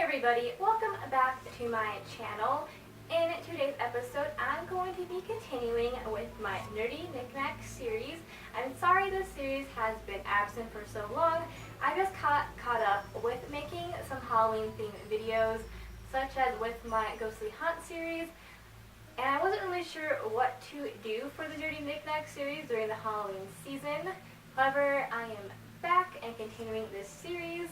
everybody, welcome back to my channel. In today's episode, I'm going to be continuing with my Nerdy Knickknacks series. I'm sorry this series has been absent for so long. I just caught up with making some Halloween themed videos, such as with my Ghostly Hunt series, and I wasn't really sure what to do for the Nerdy Knickknacks series during the Halloween season. However, I am back and continuing this series.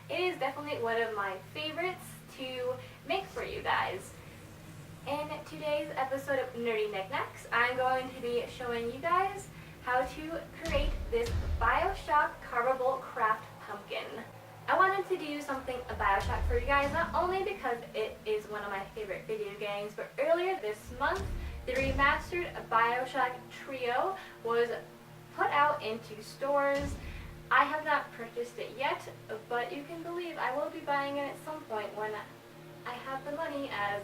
It is definitely one of my favorites to make for you guys. In today's episode of Nerdy Knickknacks, I'm going to be showing you guys how to create this BioShock Carveable Craft Pumpkin. I wanted to do something BioShock for you guys, not only because it is one of my favorite video games, but earlier this month, the remastered BioShock Trio was put out into stores. I have not purchased it yet, but you can believe I will be buying it at some point when I have the money, as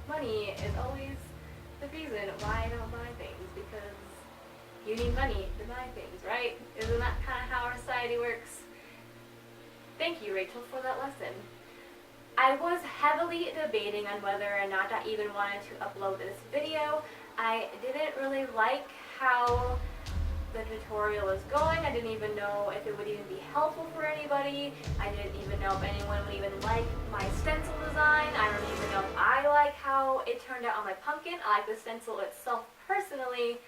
money is always the reason why I don't buy things, because you need money to buy things, right? Isn't that kind of how our society works? Thank you, Rachel, for that lesson. I was heavily debating on whether or not I even wanted to upload this video. I didn't really like how the tutorial is going. I didn't even know if it would even be helpful for anybody. I didn't even know if anyone would even like my stencil design. I don't even know if I like how it turned out on my pumpkin. I like the stencil itself personally.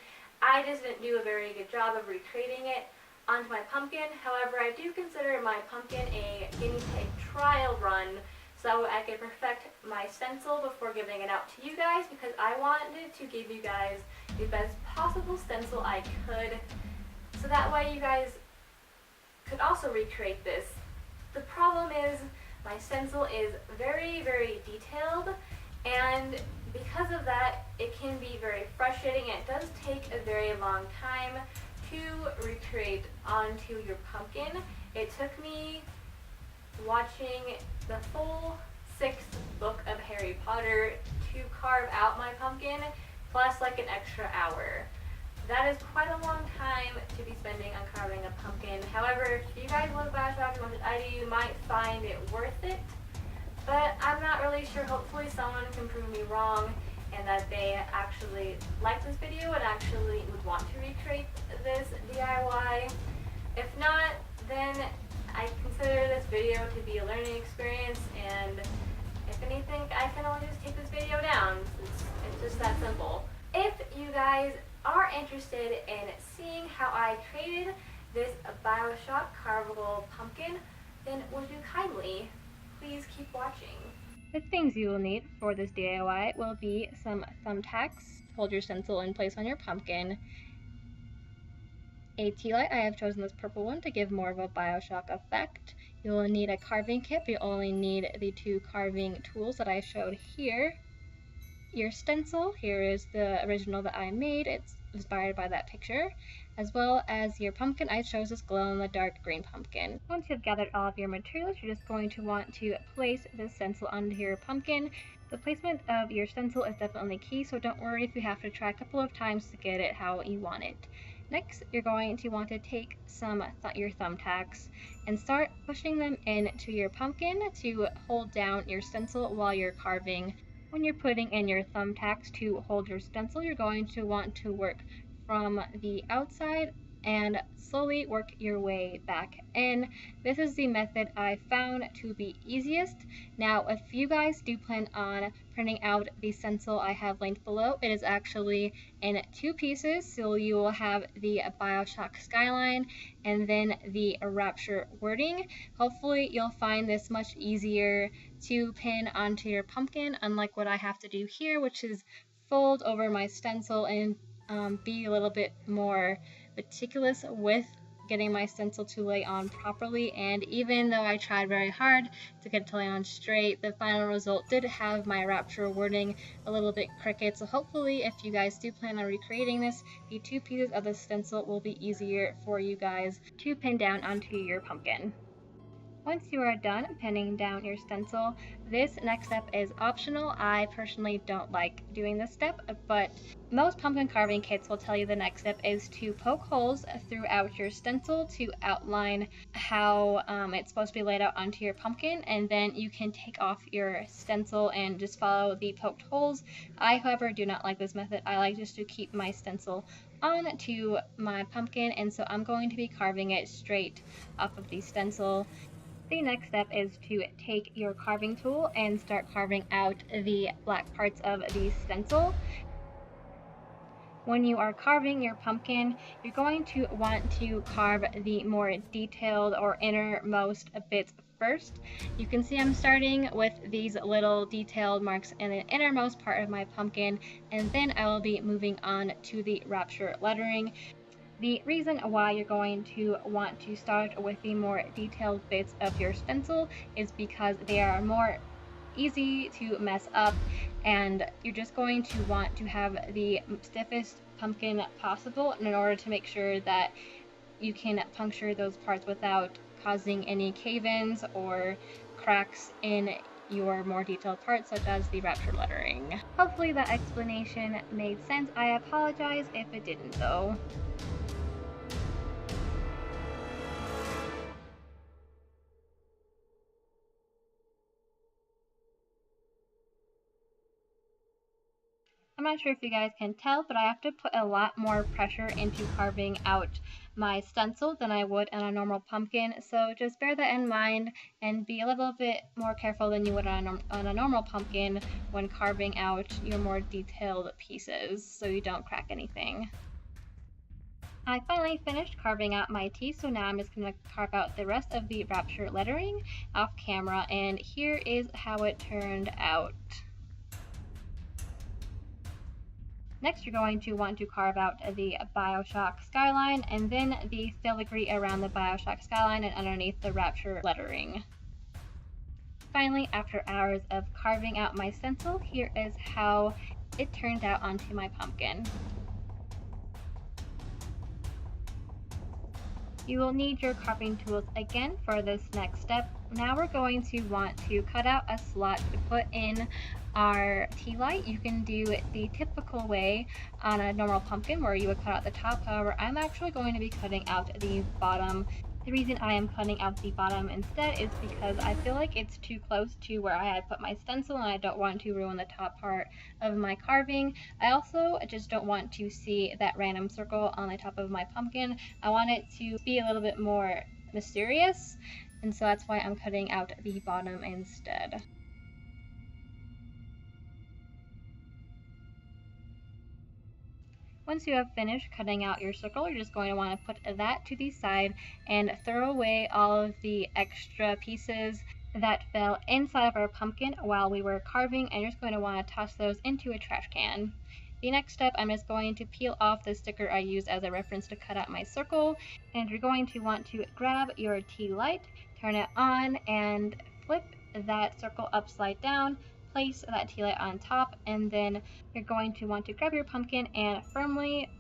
I just didn't do a very good job of recreating it onto my pumpkin. However, I do consider my pumpkin a guinea pig trial run, so I could perfect my stencil before giving it out to you guys, because I wanted to give you guys the best possible stencil I could, so that way you guys could also recreate this. The problem is my stencil is very, very detailed, and because of that, it can be very frustrating, and it does take a very long time to recreate onto your pumpkin. It took me watching the full 6th book of Harry Potter to carve out my pumpkin, plus like an extra hour. That is quite a long time to be spending on carving a pumpkin. However, if you guys love BioShock as much as I do, you might find it worth it. But I'm not really sure. Hopefully someone can prove me wrong and that they actually like this video and actually would want to recreate this DIY. If not, then I consider this video to be a learning experience, and if anything, I can always just take this video down. It's just that simple. If you guys are interested in seeing how I created this BioShock Carveable Pumpkin, then would you kindly please keep watching. The things you will need for this DIY will be some thumbtacks to hold your stencil in place on your pumpkin, a tea light. I have chosen this purple one to give more of a BioShock effect. You will need a carving kit, but you only need the 2 carving tools that I showed here. Your stencil, here is the original that I made, it's inspired by that picture, as well as your pumpkin. I chose this glow-in-the-dark green pumpkin. Once you've gathered all of your materials, you're just going to want to place this stencil onto your pumpkin. The placement of your stencil is definitely key, so don't worry if you have to try a couple of times to get it how you want it. Next, you're going to want to take your thumbtacks and start pushing them into your pumpkin to hold down your stencil while you're carving. When you're putting in your thumbtacks to hold your stencil, you're going to want to work from the outside and slowly work your way back in. This is the method I found to be easiest. Now, if you guys do plan on printing out the stencil I have linked below, it is actually in 2 pieces, so you will have the BioShock Skyline and then the Rapture wording. Hopefully you'll find this much easier to pin onto your pumpkin, unlike what I have to do here, which is fold over my stencil and be a little bit more meticulous with getting my stencil to lay on properly. And even though I tried very hard to get it to lay on straight, the final result did have my Rapture wording a little bit crooked. So hopefully, if you guys do plan on recreating this, the 2 pieces of the stencil will be easier for you guys to pin down onto your pumpkin. Once you are done pinning down your stencil, this next step is optional. I personally don't like doing this step, but most pumpkin carving kits will tell you the next step is to poke holes throughout your stencil to outline how it's supposed to be laid out onto your pumpkin, and then you can take off your stencil and just follow the poked holes. I, however, do not like this method. I like just to keep my stencil on to my pumpkin, and so I'm going to be carving it straight off of the stencil. The next step is to take your carving tool and start carving out the black parts of the stencil. When you are carving your pumpkin, you're going to want to carve the more detailed or innermost bits first. You can see I'm starting with these little detailed marks in the innermost part of my pumpkin, and then I will be moving on to the Rapture lettering. The reason why you're going to want to start with the more detailed bits of your stencil is because they are more easy to mess up, and you're just going to want to have the stiffest pumpkin possible in order to make sure that you can puncture those parts without causing any cave-ins or cracks in your more detailed parts, such as the Rapture lettering. Hopefully that explanation made sense. I apologize if it didn't though. I'm not sure if you guys can tell, but I have to put a lot more pressure into carving out my stencil than I would on a normal pumpkin, so just bear that in mind and be a little bit more careful than you would on a normal pumpkin when carving out your more detailed pieces so you don't crack anything. I finally finished carving out my T, so now I'm just going to carve out the rest of the Rapture lettering off camera, and here is how it turned out. Next, you're going to want to carve out the BioShock Skyline and then the filigree around the BioShock Skyline and underneath the Rapture lettering. Finally, after hours of carving out my stencil, here is how it turned out onto my pumpkin. You will need your carving tools again for this next step. Now we're going to want to cut out a slot to put in our tea light. You can do it the typical way on a normal pumpkin where you would cut out the top. However, I'm actually going to be cutting out the bottom. The reason I am cutting out the bottom instead is because I feel like it's too close to where I had put my stencil and I don't want to ruin the top part of my carving. I also just don't want to see that random circle on the top of my pumpkin. I want it to be a little bit more mysterious, and so that's why I'm cutting out the bottom instead. Once you have finished cutting out your circle, you're just going to want to put that to the side and throw away all of the extra pieces that fell inside of our pumpkin while we were carving, and you're just going to want to toss those into a trash can. The next step, I'm just going to peel off the sticker I used as a reference to cut out my circle, and you're going to want to grab your tea light, turn it on, and flip that circle upside down. Place that tea light on top, and then you're going to want to grab your pumpkin and firmly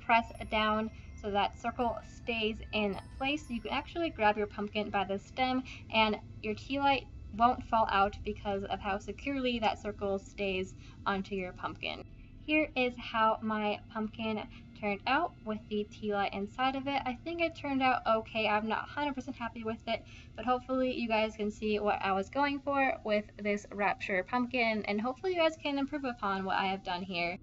press down so that circle stays in place. You can actually grab your pumpkin by the stem and your tea light won't fall out because of how securely that circle stays onto your pumpkin. Here is how my pumpkin turned out with the tea light inside of it. I think it turned out okay. I'm not 100% happy with it, but hopefully you guys can see what I was going for with this Rapture pumpkin, and hopefully you guys can improve upon what I have done here.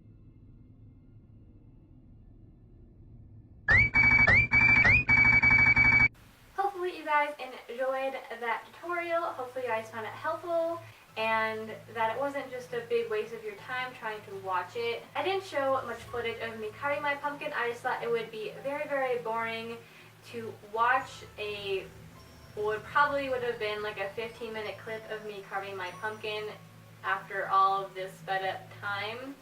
Hopefully you guys enjoyed that tutorial. Hopefully you guys found it helpful and that it wasn't just a big waste of your time trying to watch it. I didn't show much footage of me carving my pumpkin. I just thought it would be very, very boring to watch probably would have been like a 15-minute clip of me carving my pumpkin after all of this sped up time.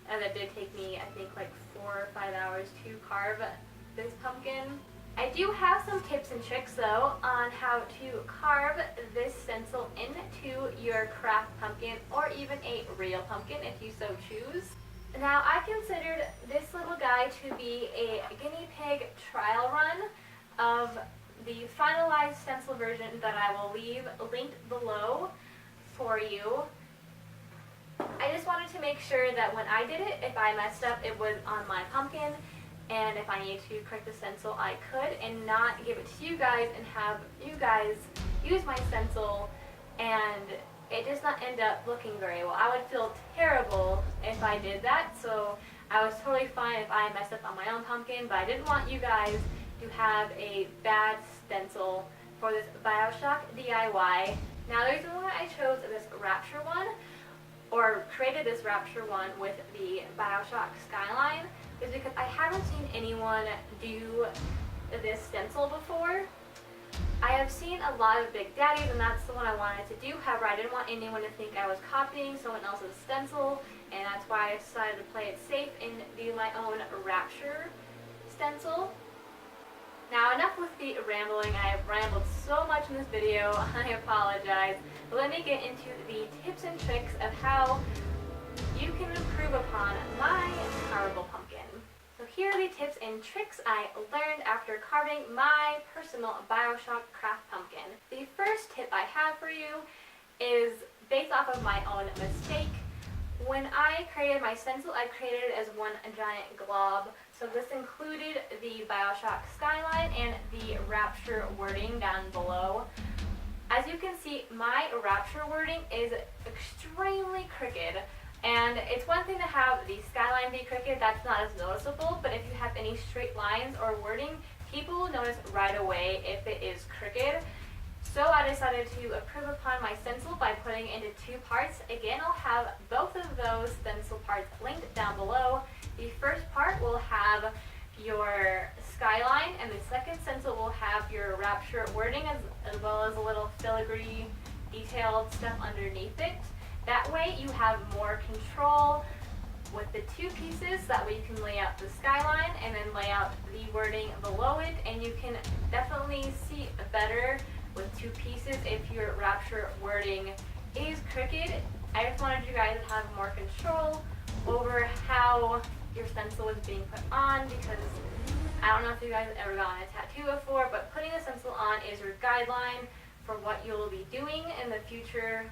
And it did take me, I think, like 4 or 5 hours to carve this pumpkin. I do have some tips and tricks though on how to carve this stencil into your craft pumpkin or even a real pumpkin if you so choose. Now I considered this little guy to be a guinea pig trial run of the finalized stencil version that I will leave linked below for you. I just wanted to make sure that when I did it, if I messed up, it was on my pumpkin, and if I needed to correct the stencil, I could, and not give it to you guys and have you guys use my stencil and it does not end up looking very well. I would feel terrible if I did that, so I was totally fine if I messed up on my own pumpkin, but I didn't want you guys to have a bad stencil for this BioShock DIY. Now the reason why I chose this Rapture one, or created this Rapture one with the BioShock Skyline, is because I haven't seen anyone do this stencil before. I have seen a lot of Big Daddies, and that's the one I wanted to do. However, I didn't want anyone to think I was copying someone else's stencil, and that's why I decided to play it safe and do my own Rapture stencil. Now, enough with the rambling. I have rambled so much in this video. I apologize. But let me get into the tips and tricks of how you can improve upon my carvable pumpkin. So here are the tips and tricks I learned after carving my personal BioShock Craft Pumpkin. The first tip I have for you is based off of my own mistake. When I created my stencil, I created it as one giant glob. So this included the BioShock Skyline and the Rapture wording down below. As you can see, my Rapture wording is extremely crooked. And it's one thing to have the Skyline be crooked, that's not as noticeable, but if you have any straight lines or wording, people will notice right away if it is crooked. So I decided to improve upon my stencil by putting it into two parts. Again, I'll have both of those stencil parts linked down below. The first part will have your Skyline, and the second stencil will have your Rapture wording as well as a little filigree detailed stuff underneath it. That way you have more control with the two pieces. That way you can lay out the Skyline and then lay out the wording below it, and you can definitely see better with two pieces if your Rapture wording is crooked. I just wanted you guys to have more control over how your stencil is being put on, because I don't know if you guys have ever gotten a tattoo before, but putting the stencil on is your guideline for what you'll be doing in the future,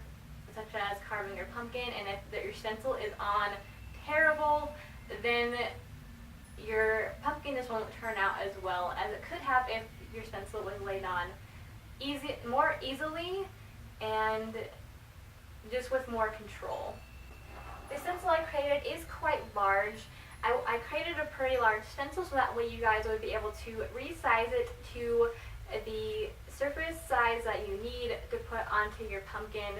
such as carving your pumpkin. And if your stencil is on terrible, then your pumpkin just won't turn out as well as it could have if your stencil was laid on more easily and just with more control. The stencil I created is quite large. I created a pretty large stencil so that way you guys would be able to resize it to the surface size that you need to put onto your pumpkin.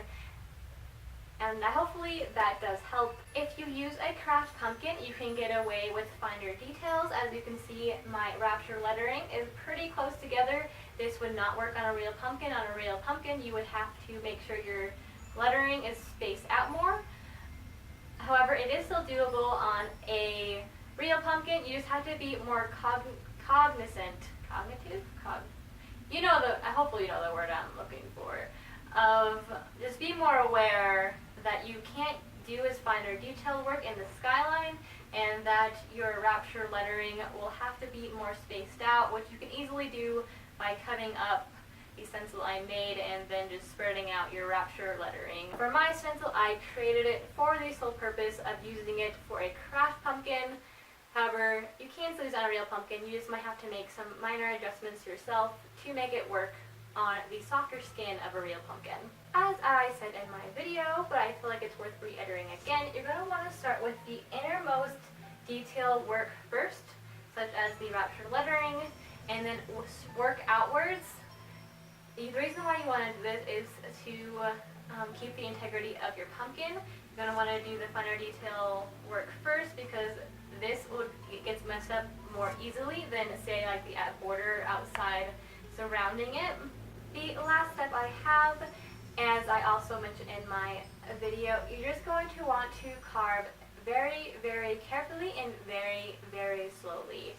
And hopefully that does help. If you use a craft pumpkin, you can get away with finer details. As you can see, my Rapture lettering is pretty close together. This would not work on a real pumpkin. On a real pumpkin, you would have to make sure your lettering is spaced out more. However, it is still doable on a real pumpkin. You just have to be more cognizant. Hopefully you know the word I'm looking for. Just be more aware that you can't do as finer detail work in the Skyline, and that your Rapture lettering will have to be more spaced out, which you can easily do by cutting up the stencil I made and then just spreading out your Rapture lettering. For my stencil, I created it for the sole purpose of using it for a craft pumpkin. However, you can still use it on a real pumpkin. You just might have to make some minor adjustments yourself to make it work on the softer skin of a real pumpkin. As I said in my video, but I feel like it's worth reiterating again, you're going to want to start with the innermost detail work first, such as the Rapture lettering, and then work outwards. The reason why you want to do this is to keep the integrity of your pumpkin. You're going to want to do the finer detail work first, because this gets messed up more easily than, say, like the border outside surrounding it. The last step I have, as I also mentioned in my video, you're just going to want to carve very, very carefully and very, very slowly.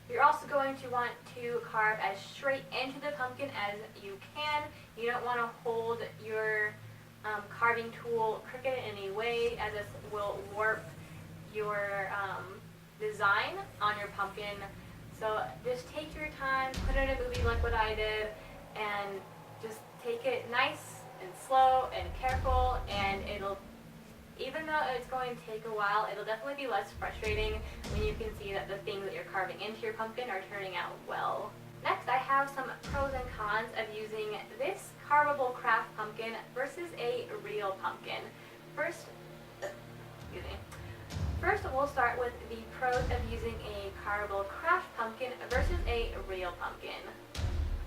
You're also going to want to carve as straight into the pumpkin as you can. You don't want to hold your carving tool crooked in any way, as this will warp your design on your pumpkin. So just take your time, put it in a movie like what I did, and just take it nice and slow and careful, and it'll, even though it's going to take a while, it'll definitely be less frustrating when you can see that the things that you're carving into your pumpkin are turning out well. Next, I have some pros and cons of using this carvable craft pumpkin versus a real pumpkin. First, we'll start with the pros of using a carvable craft pumpkin versus a real pumpkin.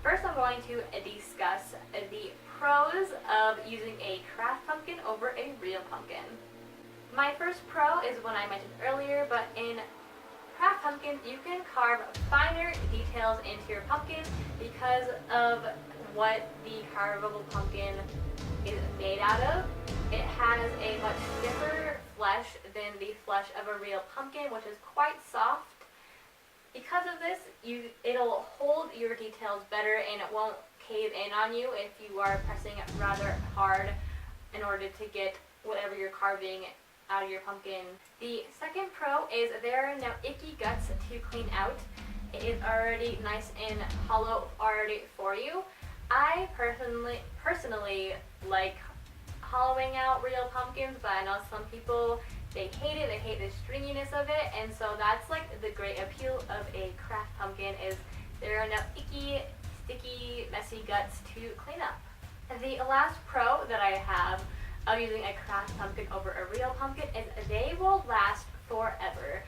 First, I'm going to discuss the pros of using a craft pumpkin over a real pumpkin. My first pro is one I mentioned earlier, but in craft pumpkins, you can carve finer details into your pumpkin because of what the carvable pumpkin is made out of. It has a much stiffer flesh than the flesh of a real pumpkin, which is quite soft. Because of this, it'll hold your details better and it won't cave in on you if you are pressing rather hard in order to get whatever you're carving out of your pumpkin. The second pro is there are no icky guts to clean out. It is already nice and hollow already for you. I personally like hollowing out real pumpkins, but I know some people, they hate it, they hate the stringiness of it, and so that's like the great appeal of a craft pumpkin is there are no icky, sticky, messy guts to clean up. The last pro that I have of using a craft pumpkin over a real pumpkin is they will last forever.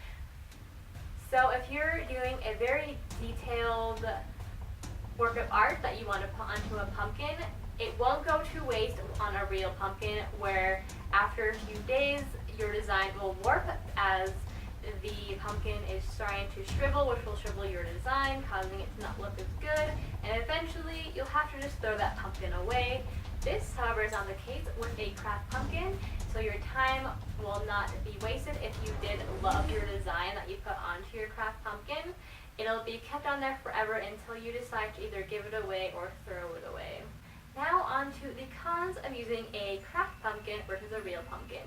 So if you're doing a very detailed work of art that you want to put onto a pumpkin, it won't go to waste on a real pumpkin where after a few days your design will warp as the pumpkin is starting to shrivel, which will shrivel your design, causing it to not look as good, and eventually you'll have to just throw that pumpkin away. This, however, is not the case with a craft pumpkin, so your time will not be wasted if you did love your design that you put onto your craft pumpkin. It'll be kept on there forever until you decide to either give it away or throw it away. Now on to the cons of using a craft pumpkin versus a real pumpkin.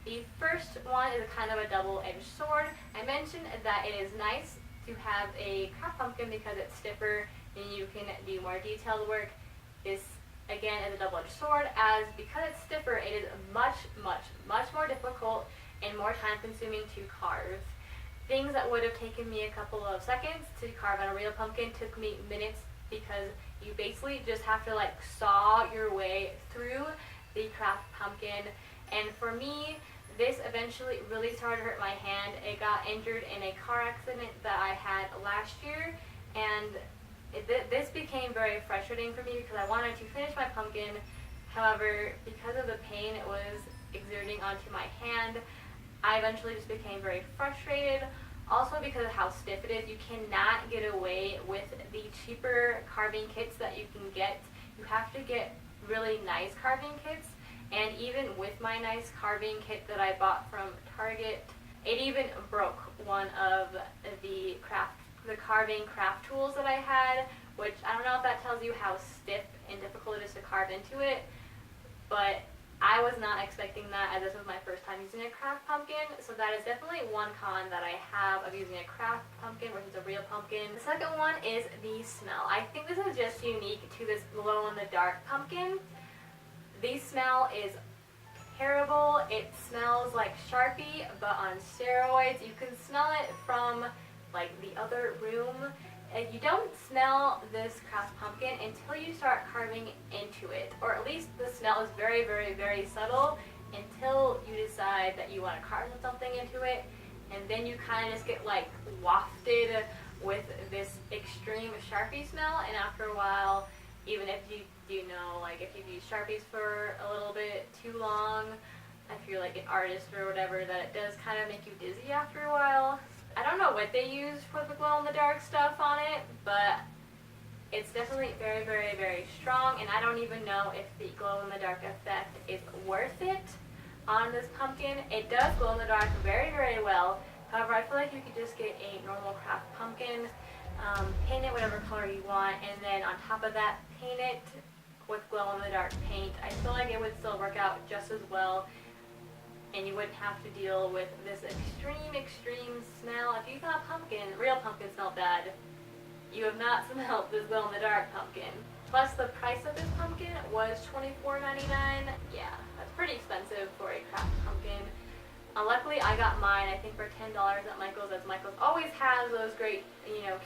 The first one is kind of a double-edged sword. I mentioned that it is nice to have a craft pumpkin because it's stiffer and you can do more detailed work. This, again, is a double-edged sword as because it's stiffer, it is much more difficult and more time-consuming to carve. Things that would have taken me a couple of seconds to carve on a real pumpkin took me minutes because you basically just have to like saw your way through the craft pumpkin. And for me, this eventually really started to hurt my hand. It got injured in a car accident that I had last year, and this became very frustrating for me because I wanted to finish my pumpkin. However, because of the pain it was exerting onto my hand, I eventually just became very frustrated. Also because of how stiff it is, you cannot get away with the cheaper carving kits that you can get. You have to get really nice carving kits, and even with my nice carving kit that I bought from Target, it even broke one of the carving craft tools that I had, which I don't know if that tells you how stiff and difficult it is to carve into it, but I was not expecting that as this was my first time using a craft pumpkin, so that is definitely one con that I have of using a craft pumpkin versus a real pumpkin. The second one is the smell. I think this is just unique to this glow-in-the-dark pumpkin. The smell is terrible. It smells like Sharpie, but on steroids. You can smell it from like the other room. You don't smell this craft pumpkin until you start carving into it, or at least the smell is very subtle until you decide that you want to carve something into it, and then you kind of just get like wafted with this extreme Sharpie smell. And after a while, even if you like if you've used Sharpies for a little bit too long, if you're like an artist or whatever, that it does kind of make you dizzy after a while. I don't know what they use for the glow-in-the-dark stuff on it, but it's definitely very strong, and I don't even know if the glow-in-the-dark effect is worth it on this pumpkin. It does glow-in-the-dark very well. However, I feel like you could just get a normal craft pumpkin, paint it whatever color you want, and then on top of that, paint it with glow-in-the-dark paint. I feel like it would still work out just as well. and you wouldn't have to deal with this extreme smell. If you thought real pumpkin smelled bad, you have not smelled this glow-in-the-dark pumpkin. Plus the price of this pumpkin was $24.99. Yeah, that's pretty expensive for a craft pumpkin. Luckily I got mine, I think for $10 at Michael's, as Michael's always has those great,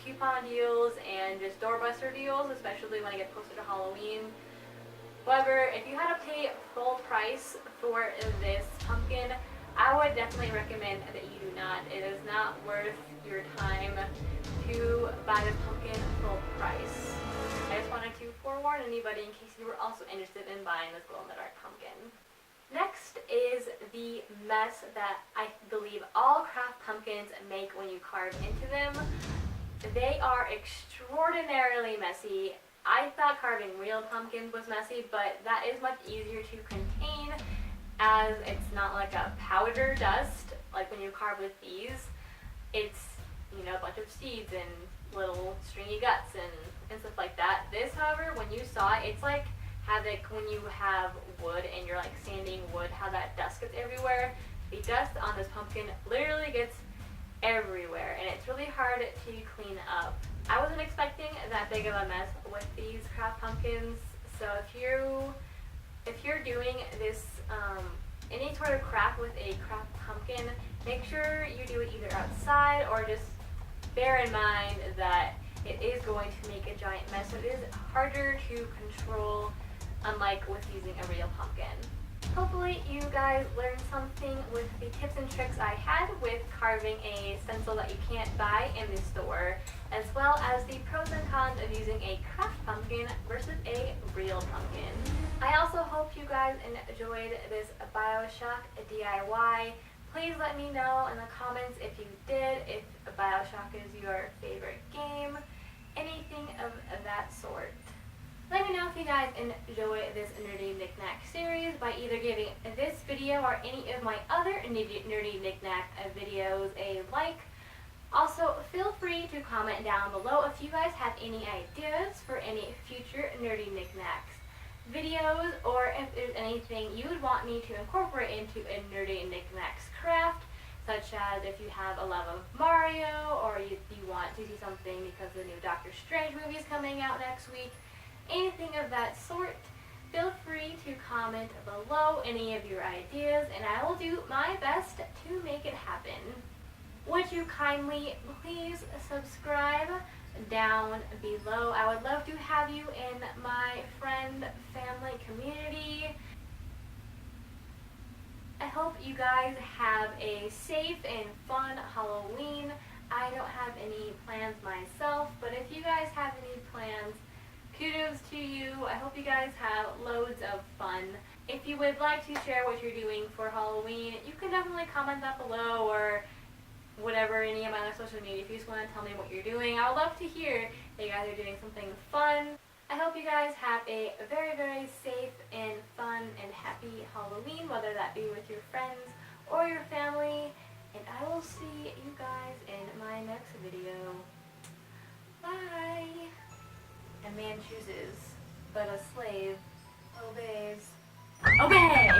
coupon deals and just doorbuster deals, especially when I get closer to Halloween. However, if you had to pay full price for this pumpkin, I would definitely recommend that you do not. It is not worth your time to buy this pumpkin full price. I just wanted to forewarn anybody in case you were also interested in buying this glow-in-the-dark pumpkin. Next is the mess that I believe all craft pumpkins make when you carve into them. They are extraordinarily messy. I thought carving real pumpkins was messy, but that is much easier to contain as it's not like a powder dust like when you carve with these. It's, a bunch of seeds and little stringy guts and stuff like that. This, however, when you saw it, it's like when you have wood and you're like sanding wood, how that dust gets everywhere. The dust on this pumpkin literally gets everywhere, and it's really hard to clean up. I wasn't expecting that big of a mess with these craft pumpkins, so if you're doing this any sort of craft with a craft pumpkin, make sure you do it either outside or just bear in mind that it is going to make a giant mess. So it is harder to control, unlike with using a real pumpkin. Hopefully you guys learned something with the tips and tricks I had with carving a stencil that you can't buy in the store, as well as the pros and cons of using a craft pumpkin versus a real pumpkin. I also hope you guys enjoyed this BioShock DIY. Please let me know in the comments if you did, if BioShock is your favorite game, anything of that sort. Let me know if you guys enjoy this Nerdy Knickknack series by either giving this video or any of my other Nerdy Knickknack videos a like. Also, feel free to comment down below if you guys have any ideas for any future Nerdy Knickknacks videos, or if there's anything you would want me to incorporate into a Nerdy Knickknacks craft, such as if you have a love of Mario, or you want to see something because the new Doctor Strange movie is coming out next week. Anything of that sort, feel free to comment below any of your ideas, and I will do my best to make it happen. Would you kindly please subscribe down below? I would love to have you in my friend, family, community. I hope you guys have a safe and fun Halloween. I don't have any plans myself, but if you guys have any plans, kudos to you. I hope you guys have loads of fun. If you would like to share what you're doing for Halloween, you can definitely comment that below, or whatever, any of my other social media. If you just want to tell me what you're doing, I would love to hear that you guys are doing something fun. I hope you guys have a very, very safe and fun and happy Halloween, whether that be with your friends or your family. And I will see you guys in my next video. Bye! A man chooses, but a slave obeys. Obey!